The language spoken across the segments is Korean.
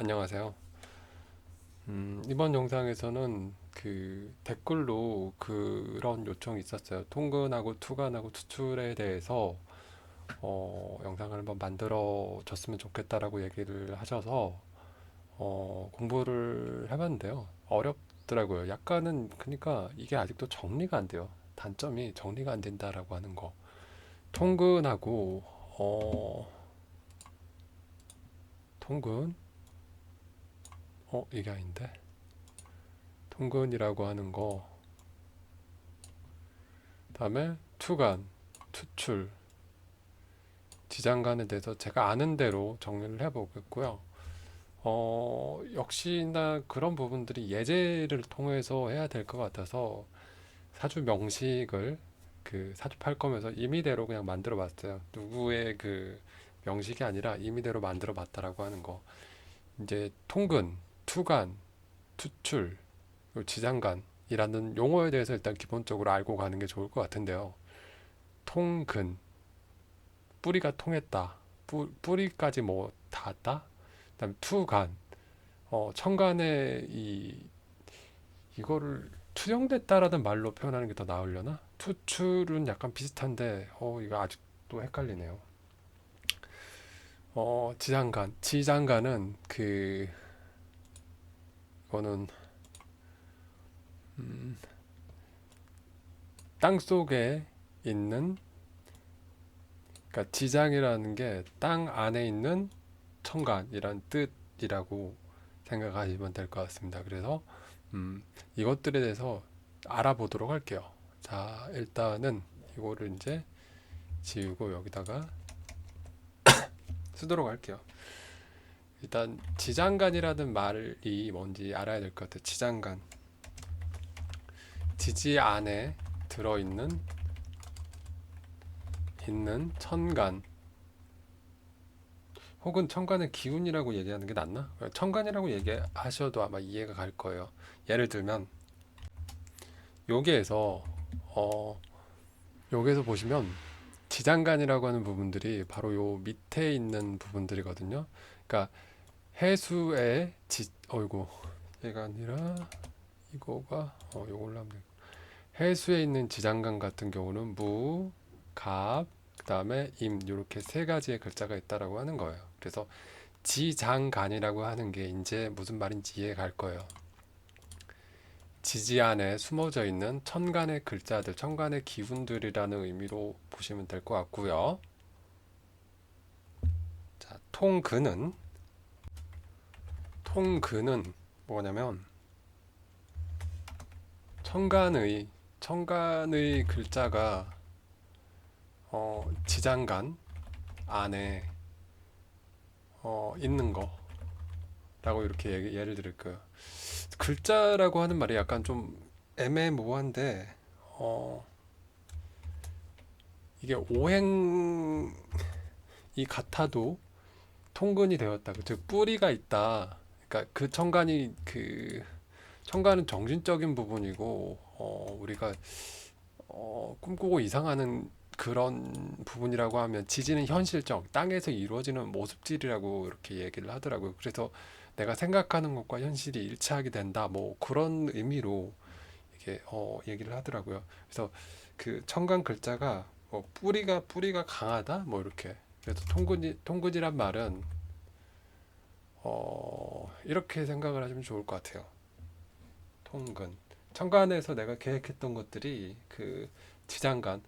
안녕하세요. 이번 영상에서는 그 댓글로 그런 요청이 있었어요. 통근하고 투간하고 추출에 대해서 영상을 한번 만들어 줬으면 좋겠다라고 얘기를 하셔서 공부를 해봤는데요. 어렵더라고요. 약간은 그러니까 이게 아직도 정리가 안 돼요. 단점이 정리가 안 된다라고 하는 거. 통근하고 통근 이게 아닌데 통근이라고 하는 거 다음에 투간, 투출, 지장간에 대해서 제가 아는 대로 정리를 해보겠고요. 역시나 그런 부분들이 예제를 통해서 해야 될 것 같아서 사주 명식을 그 사주팔 검에서 임의대로 그냥 만들어 봤어요. 누구의 그 명식이 아니라 임의대로 만들어 봤다라고 하는 거. 이제 통근, 투간, 투출, 그리고 지장간이라는 용어에 대해서 일단 기본적으로 알고 가는 게 좋을 것 같은데요. 통근, 뿌리가 통했다. 뿌리까지 뭐 닿았다. 그다음 투간, 천간에 이거를 투영됐다라는 말로 표현하는 게 더 나으려나? 투출은 약간 비슷한데, 이거 아직도 헷갈리네요. 지장간은 이거는 음, 땅 속에 있는, 그러니까 지장이라는 게 땅 안에 있는 천간이란 뜻이라고 생각하시면 될 것 같습니다. 그래서 이것들에 대해서 알아보도록 할게요. 자, 일단은 이거를 이제 지우고 여기다가 쓰도록 할게요. 일단 지장간이라는 말이 뭔지 알아야 될 것 같아요. 지장간, 지지 안에 들어 있는 천간, 혹은 천간의 기운이라고 얘기하는 게 낫나? 천간이라고 얘기하셔도 아마 이해가 갈 거예요. 예를 들면 여기에서 어, 여기에서 보시면 지장간이라고 하는 부분들이 바로 요 밑에 있는 부분들이거든요. 그러니까 해수의 어이구, 얘가 아니라 이거가 요걸로 하면 돼. 해수에 있는 지장간 같은 경우는 무, 갑, 그다음에 임 이렇게 세 가지의 글자가 있다라고 하는 거예요. 그래서 지장간이라고 하는 게 이제 무슨 말인지 이해 갈 거예요. 지지 안에 숨어져 있는 천간의 글자들, 천간의 기운들이라는 의미로 보시면 될 것 같고요. 자, 통근은 뭐냐면 천간의 글자가 지장간 안에 있는 거라고 이렇게 예를 들을 거예요. 글자라고 하는 말이 약간 좀 애매모호한데 어, 이게 오행이 같아도 통근이 되었다. 즉 뿌리가 있다. 그러니까 그 천간은 정신적인 부분이고 우리가 꿈꾸고 이상하는 그런 부분이라고 하면 지지는 현실적, 땅에서 이루어지는 모습질이라고 이렇게 얘기를 하더라고요. 그래서 내가 생각하는 것과 현실이 일치하게 된다. 뭐 그런 의미로 이게 얘기를 하더라고요. 그래서 그 천간 글자가 뿌리가 강하다. 뭐 이렇게. 그래서 통근이란 말은 이렇게 생각을 하시면 좋을 것 같아요. 통근. 천간에서 내가 계획했던 것들이 그 지장간,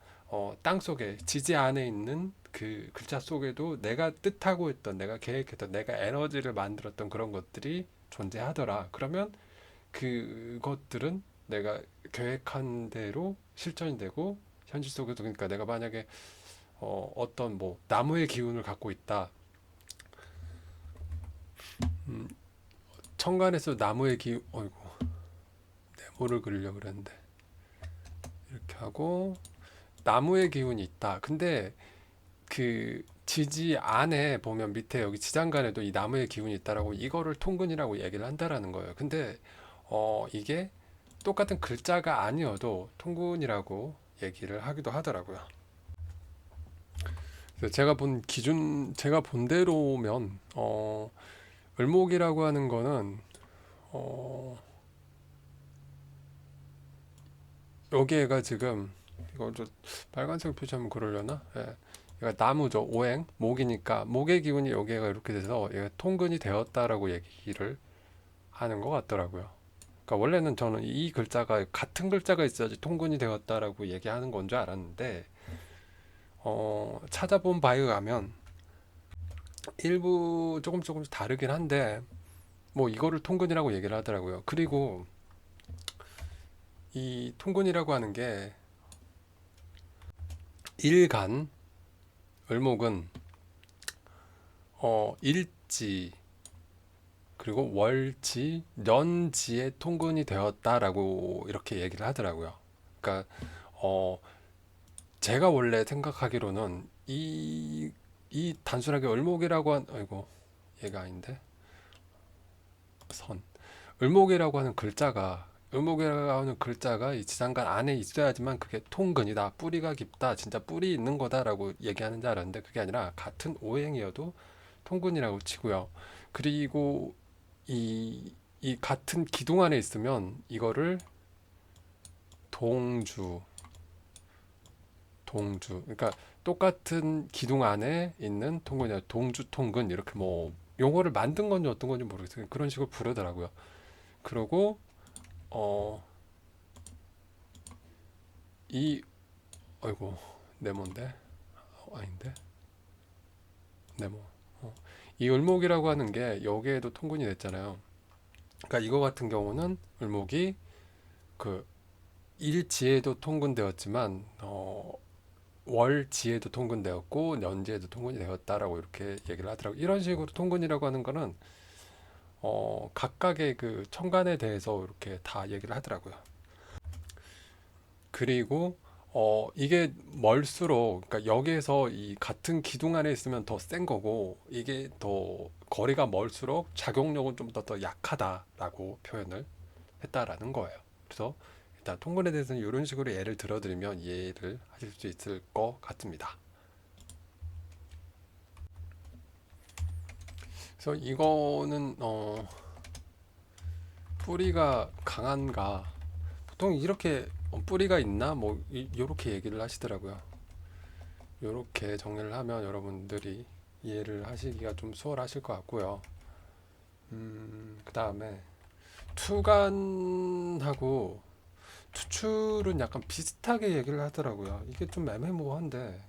땅 속에, 지지 안에 있는 그 글자 속에도 내가 뜻하고 있던, 내가 계획했던, 내가 에너지를 만들었던 그런 것들이 존재하더라. 그러면 그것들은 내가 계획한 대로 실천이 되고, 현실 속에도, 그러니까 내가 만약에 어떤 뭐 나무의 기운을 갖고 있다. 음, 천간에서 나무의 기운, 어이구, 네모를 그리려고 그랬는데 이렇게 하고 나무의 기운이 있다. 근데 그 지지 안에 보면 밑에 여기 지장간에도 이 나무의 기운이 있다라고 이거를 통근이라고 얘기를 한다라는 거예요. 근데 이게 똑같은 글자가 아니어도 통근이라고 얘기를 하기도 하더라고요. 그래서 제가 본 대로면 을목이라고 하는 거는 어, 여기에가 지금 이걸 좀 빨간색 표시하면 그러려나? 예. 얘가 나무죠. 오행, 목이니까 목의 기운이 여기가 이렇게 돼서 얘가 통근이 되었다라고 얘기를 하는 것 같더라고요. 그러니까 원래는 저는 이 글자가 같은 글자가 있어야지 통근이 되었다라고 얘기하는 건 줄 알았는데 찾아본 바에 의하면 일부 조금씩 다르긴 한데 뭐 이거를 통근이라고 얘기를 하더라고요. 그리고 이 통근이라고 하는 게 일간, 을목은 일지 그리고 월지, 년지의 통근이 되었다라고 이렇게 얘기를 하더라고요. 그러니까 어, 제가 원래 생각하기로는 이 단순하게 을목이라고 한 아이고 얘가 아닌데 선 을목이라고 하는 글자가 을목이라고 하는 글자가 이 지장간 안에 있어야지만 그게 통근이다 뿌리가 깊다 진짜 뿌리 있는 거다라고 얘기하는 줄 알았는데 그게 아니라 같은 오행이어도 통근이라고 치고요. 그리고 이 같은 기둥 안에 있으면 이거를 동주 그러니까 똑같은 기둥 안에 있는 통근이야 동주 통근 이렇게 뭐 용어를 만든 건지 어떤 건지 모르겠어요. 그런 식으로 부르더라고요. 그리고 어 이 아이고 네모인데 아닌데 네모 이 을목이라고 하는 게 여기에도 통근이 됐잖아요. 그러니까 이거 같은 경우는 을목이 그 일지에도 통근되었지만 월지에도 통근되었고 년지에도 통근이 되었다라고 이렇게 얘기를 하더라고요. 이런 식으로 통근이라고 하는 거는 각각의 그 천간에 대해서 이렇게 다 얘기를 하더라고요. 그리고 이게 멀수록 그러니까 여기에서 이 같은 기둥 안에 있으면 더 센 거고 이게 더 거리가 멀수록 작용력은 좀 더 약하다라고 표현을 했다라는 거예요. 그래서 일단 통근에 대해서는 이런 식으로 예를 들어드리면 이해를 하실 수 있을 것 같습니다. 그래서 이거는 뿌리가 강한가 보통 이렇게 뿌리가 있나 뭐 이렇게 얘기를 하시더라고요. 이렇게 정리를 하면 여러분들이 이해를 하시기가 좀 수월하실 것 같고요. 그 다음에 투간하고 투출은 약간 비슷하게 얘기를 하더라고요. 이게 좀 애매모호한데,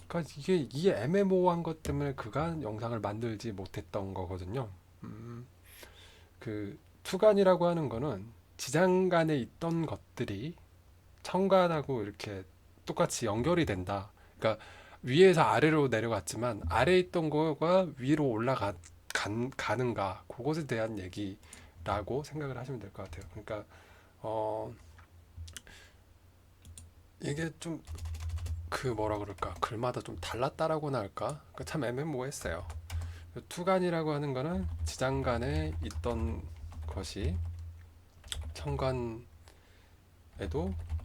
그러니까 이게 이 애매모호한 것 때문에 그간 영상을 만들지 못했던 거거든요. 그 투간이라고 하는 거는 지장간에 있던 것들이 천간하고 이렇게 똑같이 연결이 된다. 그러니까 위에서 아래로 내려갔지만 아래에 있던 거가 위로 가는가 그것에 대한 얘기라고 생각을 하시면 될 것 같아요. 그러니까 어 이게 좀 그 뭐라 그럴까 글마다 좀 달랐다라고나 할까 그러니까 참 애매모호했어요. 투간이라고 하는 거는 지장간에 있던 것이 천간에도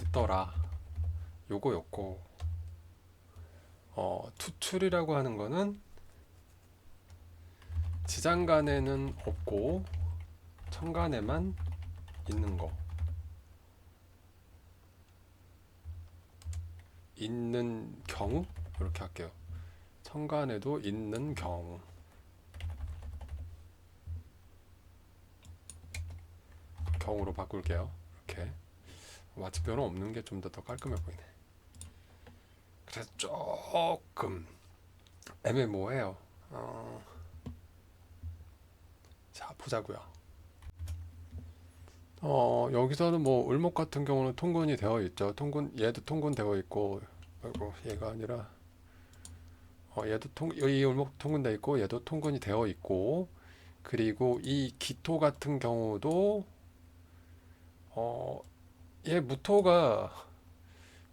있더라 요거였고 투출이라고 하는 거는 지장간에는 없고 천간에만 있는 거 있는 경우 이렇게 할게요. 천간에도 있는 경우로 바꿀게요. 이렇게 마취표는 없는 게 좀 더 깔끔해 보이네. 그래서 조금 애매모호해요. 자 보자고요. 여기서는 뭐 을목 같은 경우는 통근이 되어 있죠. 얘도 통근되어 있고, 아이고 얘가 아니라 얘도 이 을목 통근되어 있고, 얘도 통근이 되어 있고, 그리고 이 기토 같은 경우도 얘 무토가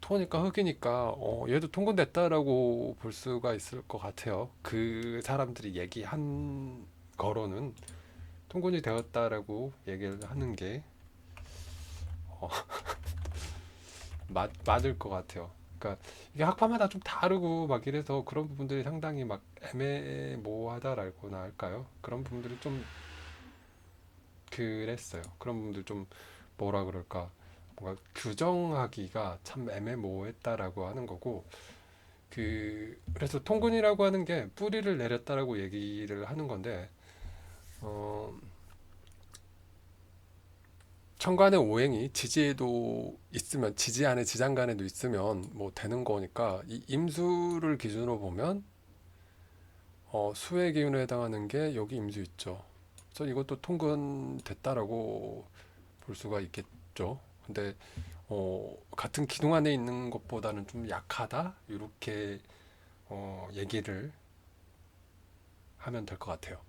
토니까 흙이니까 얘도 통근됐다라고 볼 수가 있을 것 같아요. 그 사람들이 얘기한 거로는 통근이 되었다라고 얘기를 하는 게 맞을 것 같아요. 그러니까 이게 학파마다 좀 다르고 막 이래서 그런 부분들이 상당히 막 애매모호하다라고나 할까요? 그런 부분들이 좀 그랬어요. 그런 부분들 좀 뭐라 그럴까? 뭔가 규정하기가 참 애매모호했다라고 하는 거고, 그래서 통근이라고 하는 게 뿌리를 내렸다라고 얘기를 하는 건데, 어, 천간의 오행이 지지에도 있으면, 지지 안에 지장간에도 있으면 뭐 되는 거니까, 이 임수를 기준으로 보면 수의 기운에 해당하는 게 여기 임수 있죠. 그래서 이것도 통근 됐다라고 볼 수가 있겠죠. 근데 같은 기둥 안에 있는 것보다는 좀 약하다, 이렇게 얘기를 하면 될 것 같아요.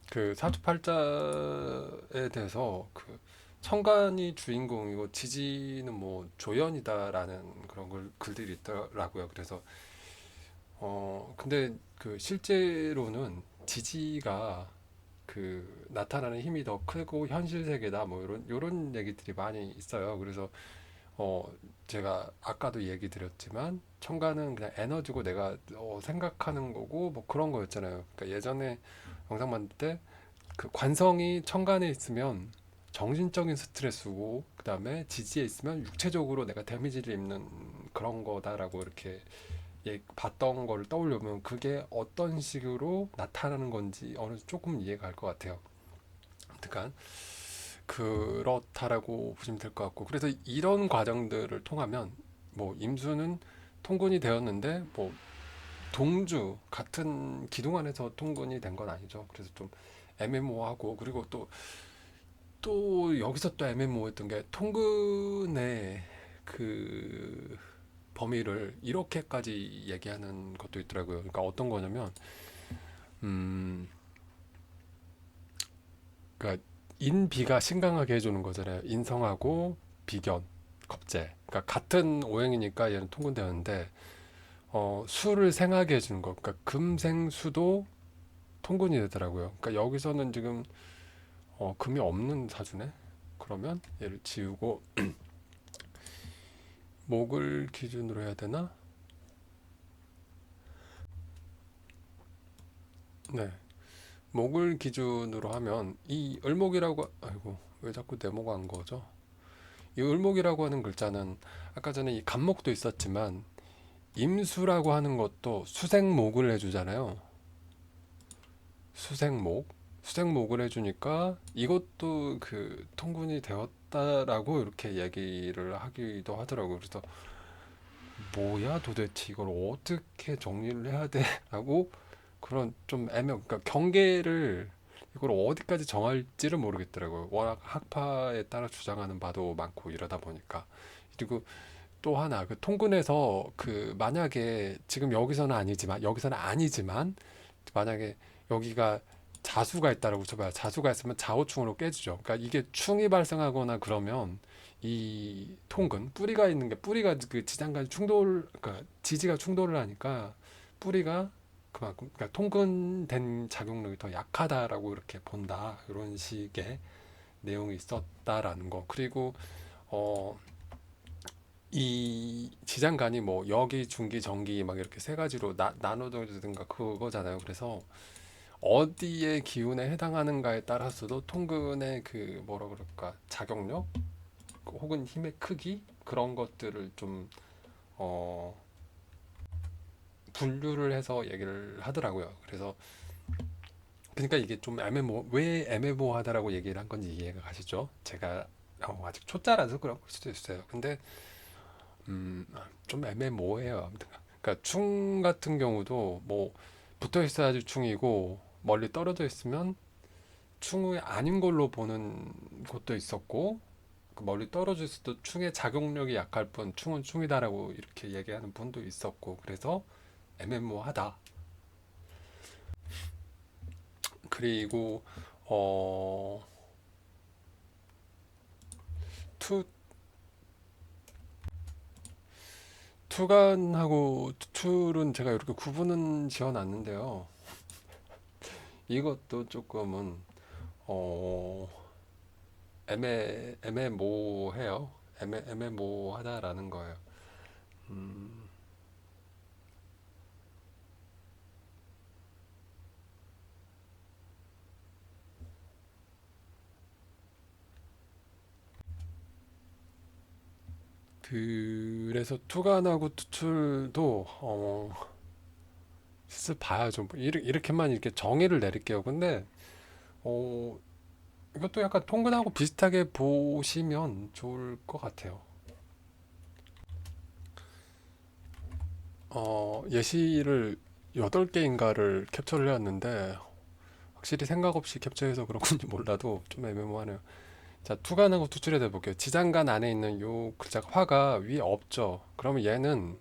그 사주팔자에 대해서 그 천간이 주인공이고 지지는 뭐 조연이다라는 그런 글들이 있더라고요. 그래서 근데 그 실제로는 지지가 그 나타나는 힘이 더 크고 현실 세계다 뭐 이런 얘기들이 많이 있어요. 그래서 어 제가 아까도 얘기 드렸지만 천간은 그냥 에너지고 내가 생각하는 거고 뭐 그런 거였잖아요. 그러니까 예전에 영상 만들 때 그 관성이 천간에 있으면 정신적인 스트레스고 그다음에 지지에 있으면 육체적으로 내가 데미지를 입는 그런 거다라고 이렇게 봤던 거를 떠올려보면 그게 어떤 식으로 나타나는 건지 어느 정도 조금 이해가 갈 것 같아요. 아무튼 그렇다라고 보시면 될 것 같고, 그래서 이런 과정들을 통하면 뭐 임수는 통근이 되었는데 뭐 동주 같은 기둥 안에서 통근이 된 건 아니죠. 그래서 좀 애매모호하고, 그리고 또 여기서 또 애매모호했던 게 통근의 그 범위를 이렇게까지 얘기하는 것도 있더라고요. 그러니까 어떤 거냐면, 음, 그러니까 인비가 신강하게 해주는 거잖아요. 인성하고 비견, 겁재. 그러니까 같은 오행이니까 얘는 통근되었는데, 수를 생하게 해주는 거. 그러니까 금생수도 통근이 되더라고요. 그러니까 여기서는 지금 금이 없는 사주네. 그러면 얘를 지우고 목을 기준으로 해야 되나? 네. 목을 기준으로 하면 이 을목이라고, 아이고 왜 자꾸 네모가 안 거죠? 이 을목이라고 하는 글자는 아까 전에 이 간목도 있었지만 임수라고 하는 것도 수생목을 해주잖아요. 수생목. 수생목을 해주니까 이것도 그 통분이 되었다라고 이렇게 얘기를 하기도 하더라고요. 그래서 뭐야 도대체 이걸 어떻게 정리를 해야 돼? 라고 그런 좀 그러니까 경계를 이걸 어디까지 정할지를 모르겠더라고요. 워낙 학파에 따라 주장하는 바도 많고 이러다 보니까. 그리고 또 하나 그 통근에서 그 만약에 지금 여기서는 아니지만 만약에 여기가 자수가 있다라고 쳐봐요. 자수가 있으면 좌우충으로 깨지죠. 그러니까 이게 충이 발생하거나 그러면 이 통근 뿌리가 있는 게 뿌리가 그 지장간 충돌, 그러니까 지지가 충돌을 하니까 뿌리가 그만큼 그러니까 통근된 작용력이 더 약하다라고 이렇게 본다, 이런 식의 내용이 있었다라는 거. 그리고 어, 이 지장간이 뭐 여기, 중기, 정기 막 이렇게 세 가지로 나눠져든가 그거잖아요. 그래서 어디에 기운에 해당하는가에 따라서도 통근의 그 뭐라 그럴까 작용력 혹은 힘의 크기 그런 것들을 좀 어, 분류를 해서 얘기를 하더라고요. 그래서 그러니까 이게 좀 왜 애매모호하다라고 얘기를 한 건지 이해가 가시죠? 제가 아직 초짜라서 그런 걸 수도 있어요. 근데 음, 좀 애매모호해요. 아무튼 그러니까 충 같은 경우도 뭐 붙어 있어야지 충이고 멀리 떨어져 있으면 충이 아닌 걸로 보는 곳도 있었고, 그 멀리 떨어져 있어도 충의 작용력이 약할 뿐 충은 충이다라고 이렇게 얘기하는 분도 있었고, 그래서 애매모호하다. 그리고 어 투 투간하고 투툴은 제가 이렇게 구분은 지어놨는데요. 이것도 조금은 어 애매모호해요. 애매모호하다라는 거예요. 음, 그래서 투간하고 투출도 슬슬 봐야죠. 뭐 이렇게만 이렇게 정의를 내릴게요. 근데 어, 이것도 약간 통근하고 비슷하게 보시면 좋을 것 같아요. 예시를 8개인가를 캡처를 해왔는데 확실히 생각 없이 캡처해서 그런 건지 몰라도 좀 애매모호하네요. 자, 투간하고 투출에 대해 볼게요. 지장간 안에 있는 요 글자가 화가 위에 없죠. 그러면 얘는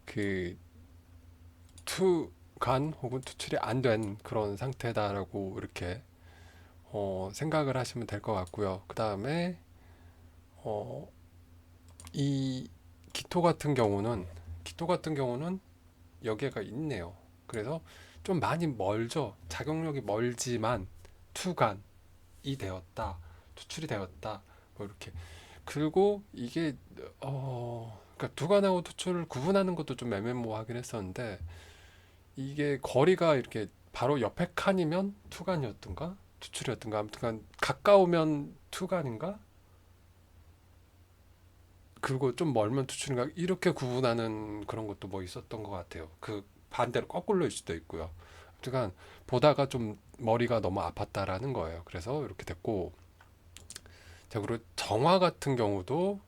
그 투간 혹은 투출이 안 된 그런 상태다라고 이렇게 생각을 하시면 될 것 같고요. 그 다음에 어, 이 기토 같은 경우는 여기가 있네요. 그래서 좀 많이 멀죠. 작용력이 멀지만 투간이 되었다, 투출이 되었다, 뭐 이렇게. 그리고 이게 그러니까 두간하고 투출을 구분하는 것도 좀 애매모호하긴 했었는데 이게 거리가 이렇게 바로 옆에 칸이면 투간이었던가 투출이었던가 아무튼 가까우면 투간인가 그리고 좀 멀면 투출인가 이렇게 구분하는 그런 것도 뭐 있었던 것 같아요. 그 반대로 거꾸로일 수도 있고요. 하여간 보다가 좀 머리가 너무 아팠다라는 거예요. 그래서 이렇게 됐고 자 그리고 정화 같은 경우도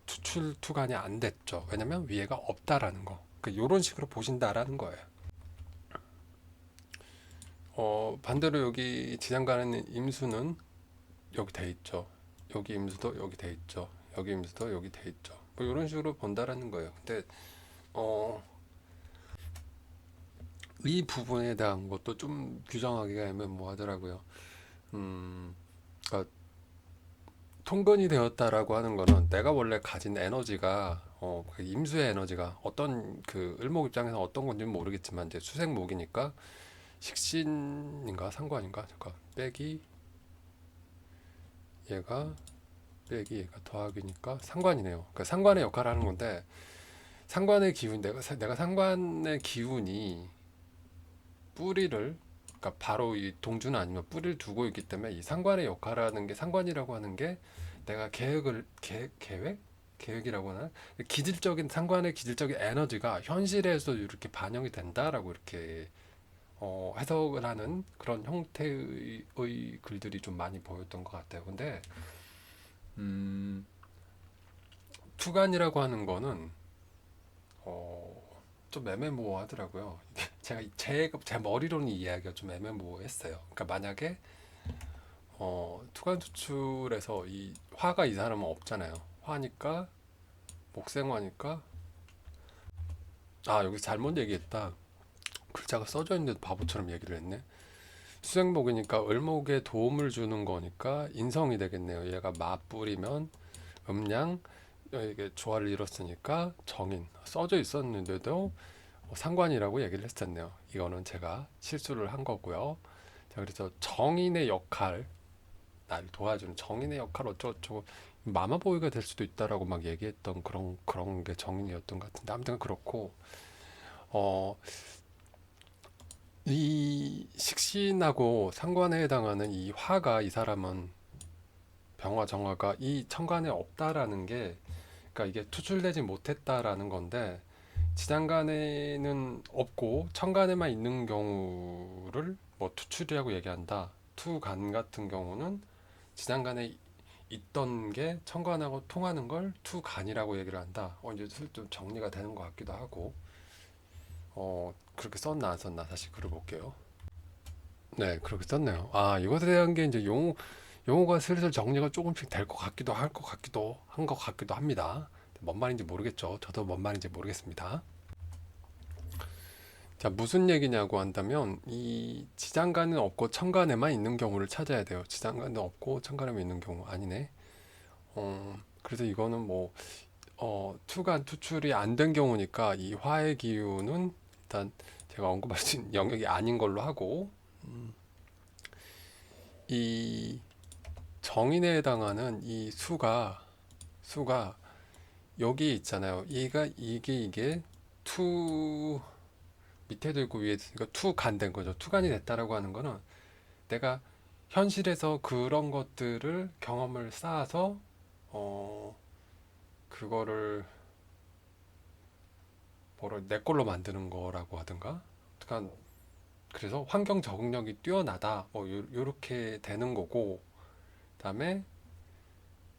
투출 투간이 안 됐죠. 왜냐면 위에가 없다라는 거. 그러니까 이런 식으로 보신다라는 거예요. 반대로 여기 지장간에 임수는 여기 돼 있죠. 여기 임수도 여기 돼 있죠. 여기 임수도 여기 돼 있죠. 뭐 이런 식으로 본다라는 거예요. 근데 어, 이 부분에 대한 것도 좀 규정하기가 애매모호하더라고요. 그러니까 통근이 되었다라고 하는 거는 내가 원래 가진 에너지가 그 임수의 에너지가 어떤 그 을목 입장에서 어떤 건지는 모르겠지만 이제 수생목이니까 식신인가 상관인가 잠깐 얘가 빼기 얘가 더하기니까 상관이네요. 그러니까 상관의 역할을 하는 건데 상관의 기운 내가 상관의 기운이 뿌리를 그러니까 바로 이 동주는 아니면 뿌리를 두고 있기 때문에 이 상관의 역할을 하는 게 상관이라고 하는 게 내가 계획이라고 하나 기질적인 상관의 기질적인 에너지가 현실에서 이렇게 반영이 된다라고 이렇게 해석을 하는 그런 형태의 글들이 좀 많이 보였던 것 같아요. 근데 음, 투간이라고 하는 거는 좀 애매모호하더라고요. 제가 제 머리로는 이해하기가 좀 애매모호했어요. 그러니까 만약에 투간 투출에서 이 화가 이 사람은 없잖아요. 화니까 목생화니까 여기 잘못 얘기했다. 글자가 써져 있는데도 바보처럼 얘기를 했네. 수생목이니까 을목에 도움을 주는 거니까 인성이 되겠네요. 얘가 맞뿌리면 음양 이게 조화를 이뤘으니까 정인 써져 있었는데도 상관이라고 얘기를 했었네요. 이거는 제가 실수를 한 거고요. 자, 그래서 정인의 역할, 나를 도와주는 정인의 역할 어쩌고저쩌고 마마보이가 될 수도 있다라고 막 얘기했던 그런 게 정인이었던 것 같은데 아무튼 그렇고 어, 이 식신하고 상관에 해당하는 이 화가 이 사람은 병화 정화가 이 천간에 없다라는 게 그러니까 이게 투출되지 못했다라는 건데 지장간에는 없고 천간에만 있는 경우를 뭐 투출이라고 얘기한다. 투간 같은 경우는 지장간에 있던 게 천간하고 통하는 걸 투간이라고 얘기를 한다. 이제 좀 정리가 되는 것 같기도 하고 그렇게 썼나 안 썼나 다시 글을 볼게요. 네, 그렇게 썼네요. 이것에 대한 게 이제 용어가 슬슬 정리가 조금씩 될 것 같기도 할 것 같기도 한 것 같기도 합니다. 뭔 말인지 모르겠죠. 저도 뭔 말인지 모르겠습니다. 자, 무슨 얘기냐고 한다면 이 지장간은 없고 천간에만 있는 경우를 찾아야 돼요. 지장간은 없고 천간에만 있는 경우 아니네. 그래서 이거는 뭐 투간 투출이 안 된 경우니까 이 화의 기운은 일단 제가 언급하신 영역이 아닌 걸로 하고 이 정인에 해당하는 이 수가 여기 있잖아요. 이게 투 밑에도 있고 위에도 있으니까 투간된 거죠. 투간이 됐다라고 하는 거는 내가 현실에서 그런 것들을 경험을 쌓아서 어 그거를 뭐를 내 걸로 만드는 거라고 하든가. 그러니까 그래서 환경 적응력이 뛰어나다. 뭐 요렇게 되는 거고. 그다음에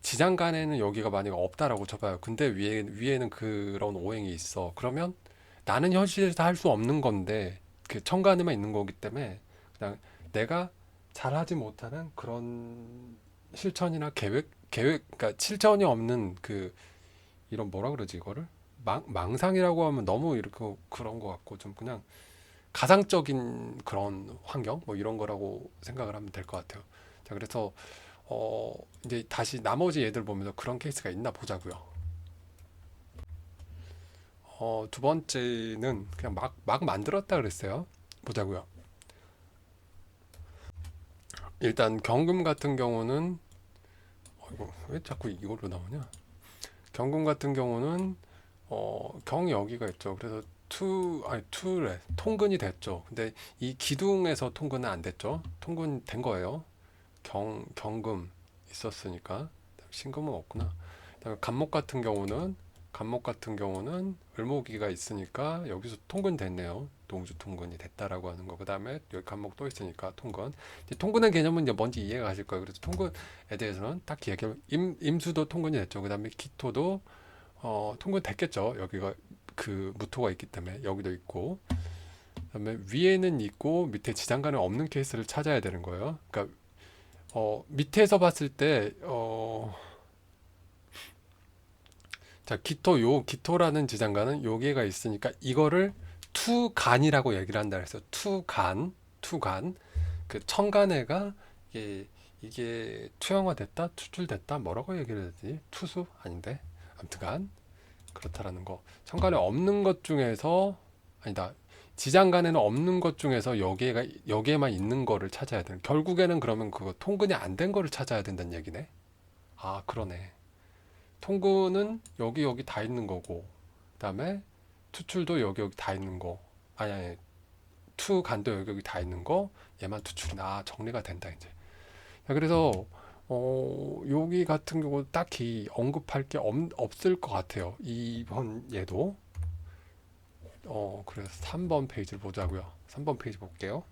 지장간에는 여기가 만약에 없다라고 쳐봐요. 근데 위에는 그런 오행이 있어. 그러면 나는 현실에서 할 수 없는 건데 그 천간에만 있는 거기 때문에 그냥 내가 잘하지 못하는 그런 실천이나 그러니까 실천이 없는 그 이런 뭐라 그러지 이거를 망상이라고 하면 너무 이렇게 그런 것 같고 좀 그냥 가상적인 그런 환경 뭐 이런 거라고 생각을 하면 될 것 같아요. 자, 그래서 어 이제 다시 나머지 얘들 보면서 그런 케이스가 있나 보자고요. 두 번째는 그냥 막 만들었다 그랬어요. 보자고요. 일단 경금 같은 경우는 이거 왜 자꾸 이걸로 나오냐? 경금 같은 경우는 경이 여기가 있죠. 그래서 투래 통근이 됐죠. 근데 이 기둥에서 통근은 안 됐죠. 통근 된 거예요. 경금 있었으니까 신금은 없구나. 그다음에 간목 같은 경우는 을목이가 있으니까 여기서 통근 됐네요. 동주 통근이 됐다라고 하는 거. 그다음에 여기 간목 또 있으니까 통근. 이제 통근의 개념은 이제 뭔지 이해가 가실 거예요. 그래서 통근에 대해서는 딱히 얘기하면 임수도 통근이 됐죠. 그다음에 기토도 통근 됐겠죠. 여기가 그 무토가 있기 때문에 여기도 있고. 그다음에 위에는 있고 밑에 지장간에 없는 케이스를 찾아야 되는 거예요. 그러니까 밑에서 봤을 때, 자, 기토라는 지장간은 요게가 있으니까 이거를 투간이라고 얘기를 한다 그랬어. 투간. 그 청간애가 이게 투영화됐다, 투출됐다, 뭐라고 얘기를 해야 되지? 투수? 아닌데. 아무튼간 그렇다라는 거. 청간에 없는 것 중에서 아니다. 지장간에는 없는 것 중에서 여기에만 있는 거를 찾아야 되는. 결국에는 그러면 그거 통근이 안 된 거를 찾아야 된다는 얘기네. 아, 그러네. 통근은 여기 다 있는 거고, 그다음에 투출도 여기 다 있는 거. 아니, 투간도 여기 다 있는 거. 얘만 투출이나 정리가 된다 이제. 자, 그래서 여기 같은 경우 딱히 언급할 게 없을 것 같아요. 이번 얘도. 그래서 3번 페이지를 보자고요. 3번 페이지 볼게요.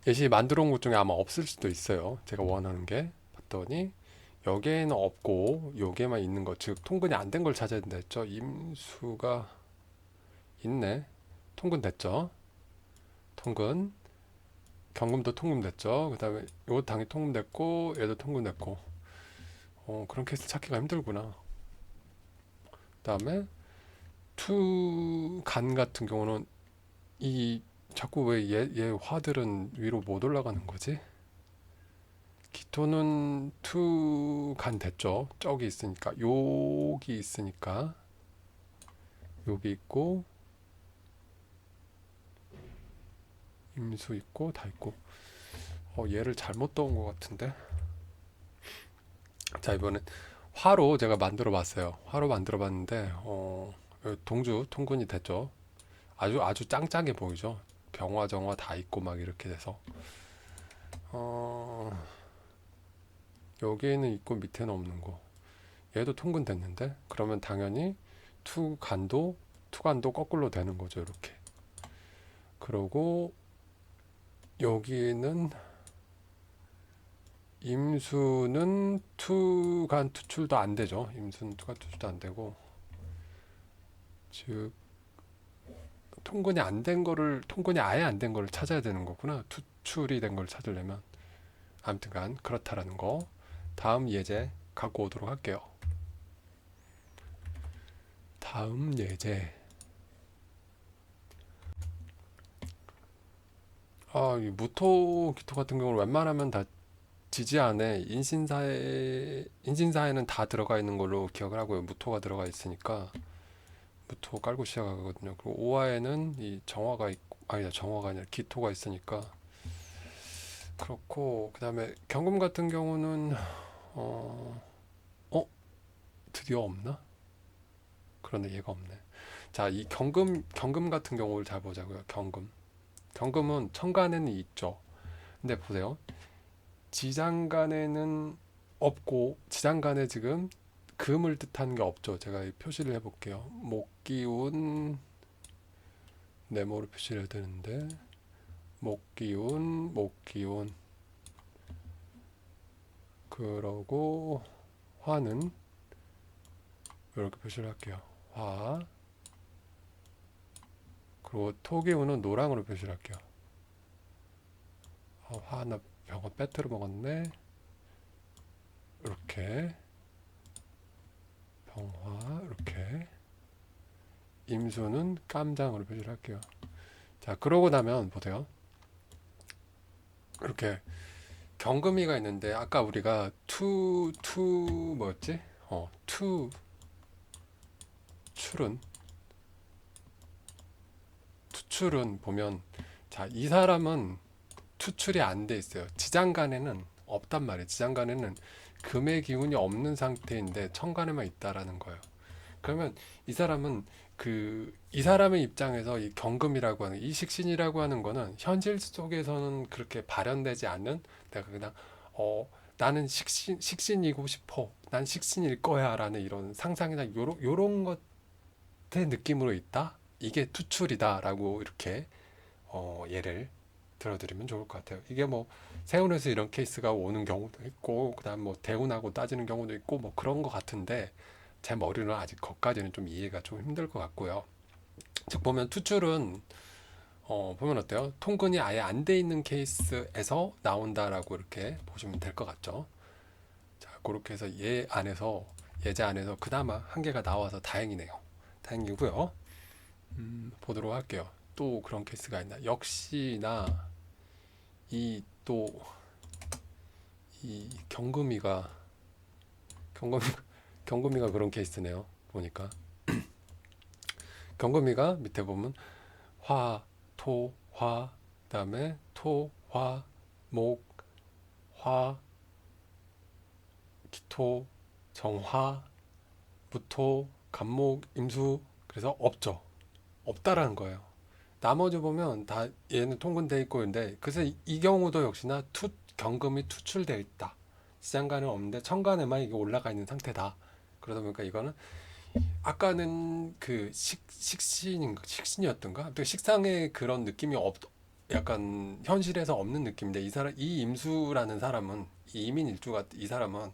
예시 만들어 온 것 중에 아마 없을 수도 있어요. 제가 원하는 게 봤더니 여기에는 없고 여기에만 있는 것, 즉 통근이 안 된 걸 찾아야 된다 했죠. 임수가 있네. 통근 됐죠. 통근. 경금도 통금됐죠. 그 다음에 요 당이 통금됐고 얘도 통금됐고 그런 케이스 찾기가 힘들구나. 그 다음에 투간 같은 경우는 이 자꾸 왜 얘 화들은 위로 못 올라가는 거지? 기토는 투간 됐죠. 저기 있으니까 여기 있으니까 여기 있고 임수 있고 다 있고 얘를 잘못 떠온 것 같은데. 자, 이번엔 화로 제가 만들어 봤어요. 화로 만들어 봤는데 동주 통근이 됐죠. 아주 짱짱해 보이죠. 병화 정화 다 있고 막 이렇게 돼서 어, 여기에는 있고 밑에는 없는 거. 얘도 통근 됐는데 그러면 당연히 투간도 거꾸로 되는 거죠. 이렇게. 그러고 여기는 임수는 투간 투출도 안 되죠. 임수는 투간 투출도 안 되고, 즉 통근이 아예 안 된 거를 찾아야 되는 거구나. 투출이 된 걸 찾으려면. 아무튼간 그렇다라는 거. 다음 예제 갖고 오도록 할게요. 다음 예제. 이 무토 기토 같은 경우는 웬만하면 다 지지 안에 인신사에는 다 들어가 있는 걸로 기억을 하고요. 무토가 들어가 있으니까 무토 깔고 시작하거든요. 그리고 오화에는 이 정화가 있고, 아니다, 정화가 아니라 기토가 있으니까 그렇고, 그 다음에 경금 같은 경우는 어, 드디어 없나? 그런데 얘가 없네. 자, 이 경금 같은 경우를 잘 보자고요. 경금은 천간에는 있죠. 근데 보세요. 지장간에는 없고 지장간에 지금 금을 뜻하는 게 없죠. 제가 표시를 해볼게요. 목기운 네모로 표시를 해야 되는데 목기운 그러고 화는 이렇게 표시를 할게요. 화 그리고 토기운은 노랑으로 표시를 할게요. 화 나 병원 빼트려 먹었네. 이렇게 병화 이렇게 임수는 깜장으로 표시를 할게요. 자 그러고 나면 보세요. 이렇게 경금이가 있는데 아까 우리가 투 뭐였지? 투 출은 투출은 보면 자 이 사람은 투출이 안 돼 있어요. 지장간에는 없단 말이에요. 지장간에는 금의 기운이 없는 상태인데 천간에만 있다라는 거예요. 그러면 이 사람은 이 사람의 입장에서 이 경금이라고 하는 이 식신이라고 하는 거는 현실 속에서는 그렇게 발현되지 않는 내가 그냥 나는 식신이고 싶어. 난 식신일 거야라는 이런 상상이나 요런 것의 느낌으로 있다. 이게 투출이다라고 이렇게 예를 들어드리면 좋을 것 같아요. 이게 뭐 세운에서 이런 케이스가 오는 경우도 있고 그다음 뭐 대운하고 따지는 경우도 있고 뭐 그런 것 같은데 제 머리는 아직 거기까지는 좀 이해가 좀 힘들 것 같고요. 즉 보면 투출은 보면 어때요? 통근이 아예 안 돼 있는 케이스에서 나온다라고 이렇게 보시면 될 것 같죠. 자 그렇게 해서 예제 안에서 그나마 한 개가 나와서 다행이네요. 다행이고요. 보도록 할게요. 또 그런 케이스가 있나? 역시나 이 또 이 경금이 경금이가 그런 케이스네요. 보니까 경금이가 밑에 보면 화, 토, 화, 그다음에 토, 화, 목, 화, 기토, 정화, 무토, 간목, 임수 그래서 없죠. 없다라는 거예요. 나머지 보면 다 얘는 통근돼 있고 있는데 그래서 이 경우도 역시나 경금이 투출되어 있다. 시장간은 없는데 천간에만 이게 올라가 있는 상태다. 그러다 보니까 이거는 아까는 그 식신이었던가? 아무튼 식상의 그런 느낌이 약간 현실에서 없는 느낌인데 이 임수라는 사람은 이 이민 일주가 이 사람은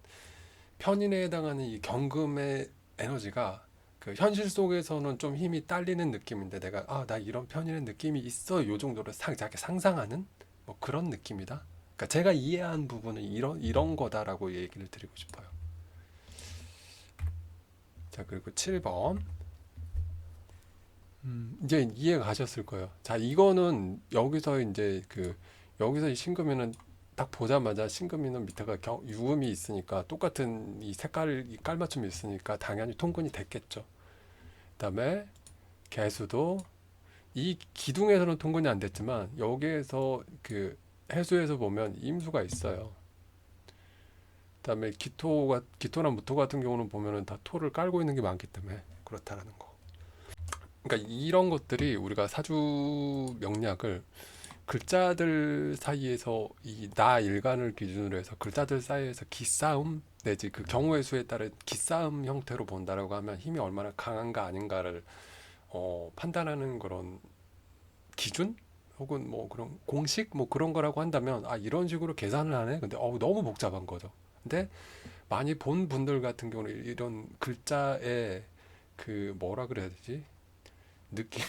편인에 해당하는 이 경금의 에너지가 그 현실 속에서는 좀 힘이 딸리는 느낌인데 내가 나 이런 편인의 느낌이 있어 요 정도로 자기 상상하는 뭐 그런 느낌이다. 그러니까 제가 이해한 부분은 이런 거다라고 얘기를 드리고 싶어요. 자 그리고 7번 이제 이해가 가셨을 거예요. 자 이거는 여기서 이제 여기서 이 신금이는 딱 보자마자 신금이는 밑에가 유음이 있으니까 똑같은 이 깔맞춤이 있으니까 당연히 통근이 됐겠죠. 그다음에 개수도 이 기둥에서는 통근이 안 됐지만 여기에서 그 해수에서 보면 임수가 있어요. 그다음에 기토나 무토 같은 경우는 보면은 다 토를 깔고 있는 게 많기 때문에 그렇다라는 거. 그러니까 이런 것들이 우리가 사주 명리학을 글자들 사이에서 이 나 일간을 기준으로 해서 글자들 사이에서 기싸움 내지 그 경우의 수에 따른 기싸움 형태로 본다라고 하면 힘이 얼마나 강한가 아닌가를 판단하는 그런 기준 혹은 뭐 그런 공식 뭐 그런 거라고 한다면 이런 식으로 계산을 하네. 근데 너무 복잡한 거죠. 근데 많이 본 분들 같은 경우는 이런 글자의 그 뭐라 그래야 되지? 느낌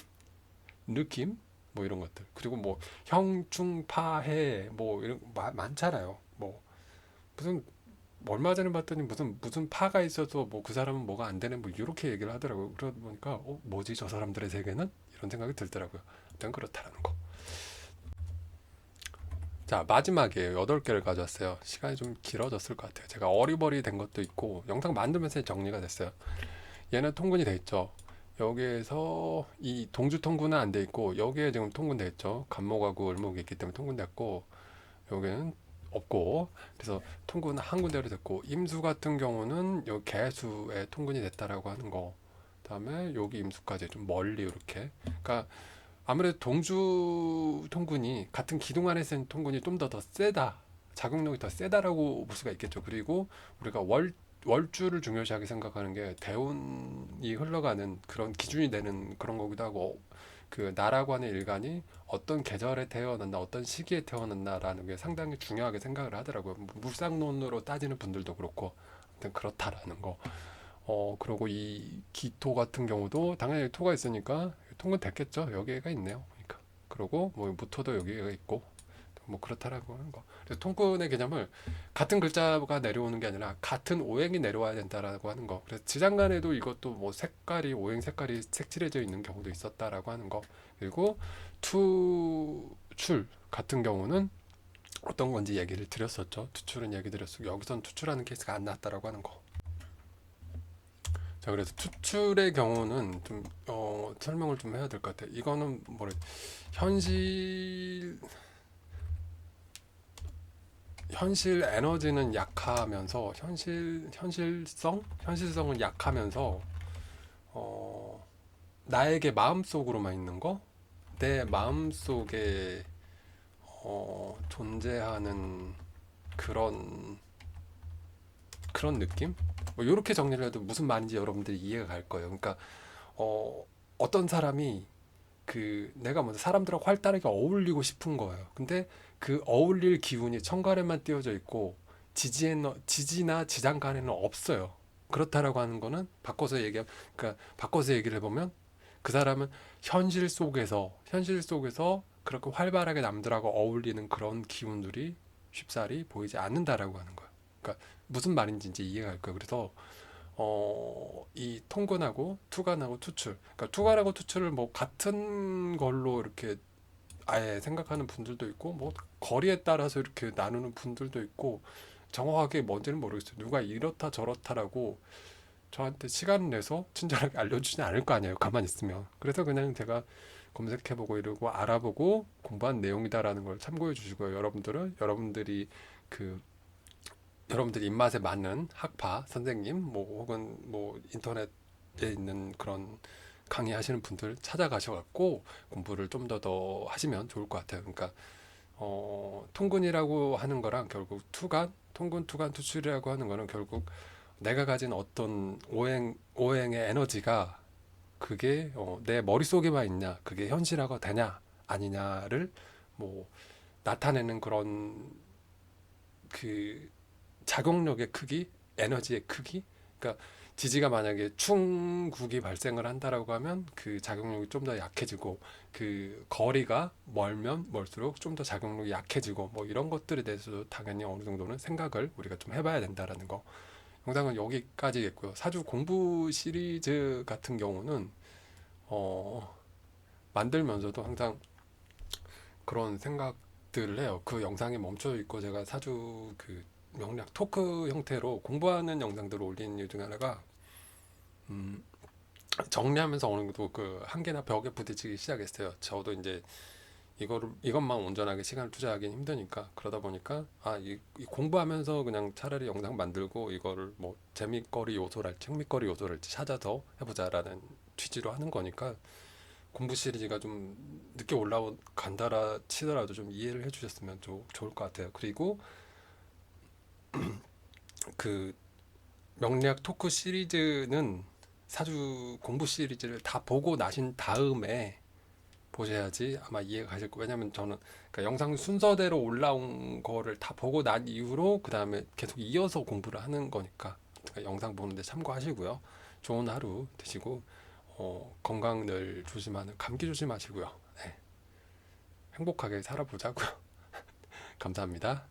느낌 뭐 이런 것들 그리고 뭐 형충파해 뭐 이런 많잖아요. 뭐 무슨 얼마 전에 봤더니 무슨 파가 있어서 뭐 그 사람은 뭐가 안 되네 뭐 이렇게 얘기를 하더라고요. 그러다 보니까 뭐지 저 사람들의 세계는 이런 생각이 들더라고요. 일단 그렇다라는 거. 자 마지막이에요. 8개를 가져왔어요. 시간이 좀 길어졌을 것 같아요. 제가 어리버리 된 것도 있고 영상 만들면서 정리가 됐어요. 얘는 통근이 돼 있죠. 여기에서 이 동주 통근은 안 돼 있고 여기에 지금 통근돼 있죠. 간목하고 을목이 있기 때문에 통근됐고 여기는 없고, 그래서 통근은 한 군데로 됐고, 임수 같은 경우는 요 개수에 통근이 됐다라고 하는 거. 그다음에 여기 임수까지 좀 멀리 이렇게. 그러니까 아무래도 동주 통근이 같은 기둥 안에 쓰는 통근이 좀 더 세다. 작용력이 더 세다라고 볼 수가 있겠죠. 그리고 우리가 월주를 중요시하게 생각하는 게 대운이 흘러가는 그런 기준이 되는 그런 거기도 하고, 그 나라고 하는 일간이 어떤 계절에 태어났나 어떤 시기에 태어났나라는 게 상당히 중요하게 생각을 하더라고요. 물상론으로 따지는 분들도 그렇고 아무튼 그렇다라는 거. 그리고 이 기토 같은 경우도 당연히 토가 있으니까 통은 됐겠죠. 여기가 있네요. 그러니까. 그리고 뭐 무토도 여기가 있고 뭐 그렇다라고 하는 거. 그래서 통근의 개념을 같은 글자가 내려오는 게 아니라 같은 오행이 내려와야 된다라고 하는 거. 그래서 지장간에도 이것도 뭐 색깔이 오행 색깔이 색칠해져 있는 경우도 있었다라고 하는 거. 그리고 투출 같은 경우는 어떤 건지 얘기를 드렸었죠. 투출은 얘기 드렸고 여기선 투출하는 케이스가 안 나왔다라고 하는 거. 자, 그래서 투출의 경우는 좀 설명을 좀 해야 될 것 같아요. 이거는 뭐래 현실 에너지는 약하면서 현실성은 약하면서 어, 나에게 마음속으로만 있는 거, 내 마음속에 존재하는 그런 느낌? 뭐 이렇게 정리를 해도 무슨 말인지 여러분들이 이해가 갈 거예요. 그러니까 어떤 사람이 그 내가 먼저 사람들하고 활달하게 어울리고 싶은 거예요. 근데 그 어울릴 기운이 천간에만 띄어져 있고 지지나 지장간에는 없어요. 그렇다라고 하는 거는 그러니까 바꿔서 얘기를 해보면 그 사람은 현실 속에서 그렇게 활발하게 남들하고 어울리는 그런 기운들이 쉽사리 보이지 않는다라고 하는 거예요. 그러니까 무슨 말인지 이제 이해가 갈 거예요. 그래서 이 통근하고 투간하고 투출, 그러니까 투간하고 투출을 뭐 같은 걸로 이렇게 아예 생각하는 분들도 있고, 뭐 거리에 따라서 이렇게 나누는 분들도 있고, 정확하게 뭔지는 모르겠어요. 누가 이렇다 저렇다라고 저한테 시간 내서 친절하게 알려주진 않을 거 아니에요. 가만히 있으면. 그래서 그냥 제가 검색해보고 이러고 알아보고 공부한 내용이다라는 걸 참고해 주시고요. 그 여러분들 입맛에 맞는 학파 선생님 뭐 혹은 뭐 인터넷에 있는 그런 강의하시는 분들 찾아가셔갖고 공부를 좀 더 하시면 좋을 것 같아요. 그러니까 통근이라고 하는 거랑 결국 통근, 투간, 투출이라고 하는 거는 결국 내가 가진 어떤 오행의 에너지가 그게 내 머릿속에만 있냐, 그게 현실화가 되냐 아니냐를 뭐 나타내는 그런 그 작용력의 크기, 에너지의 크기. 그러니까 지지가 만약에 충국이 발생을 한다라고 하면 그 작용력이 좀 더 약해지고 그 거리가 멀면 멀수록 좀 더 작용력이 약해지고 뭐 이런 것들에 대해서도 당연히 어느 정도는 생각을 우리가 좀 해봐야 된다라는 거. 영상은 여기까지겠고요. 사주 공부 시리즈 같은 경우는 어, 만들면서도 항상 그런 생각들을 해요. 그 영상에 멈춰 있고 제가 사주 그 명략 토크 형태로 공부하는 영상들을 올리는 이유 중에 하나가 음, 정리하면서 어느 정도 그 한계나 벽에 부딪히기 시작했어요. 저도 이제 이것만 온전하게 시간을 투자하기는 힘드니까 그러다 보니까 이 공부하면서 그냥 차라리 영상 만들고 이거를 뭐 재미거리 요소랄지 흥미거리 요소랄지 찾아서 해보자라는 취지로 하는 거니까 공부 시리즈가 좀 늦게 올라간다라 치더라도 좀 이해를 해주셨으면 좋을 것 같아요. 그리고 그 명리학 토크 시리즈는 사주 공부 시리즈를 다 보고 나신 다음에 보셔야지 아마 이해가 가실 거예요. 왜냐면 저는 그러니까 영상 순서대로 올라온 거를 다 보고 난 이후로 그 다음에 계속 이어서 공부를 하는 거니까 그러니까 영상 보는데 참고하시고요. 좋은 하루 되시고 건강 늘 조심하는 감기 조심하시고요. 네, 행복하게 살아보자고요. 감사합니다.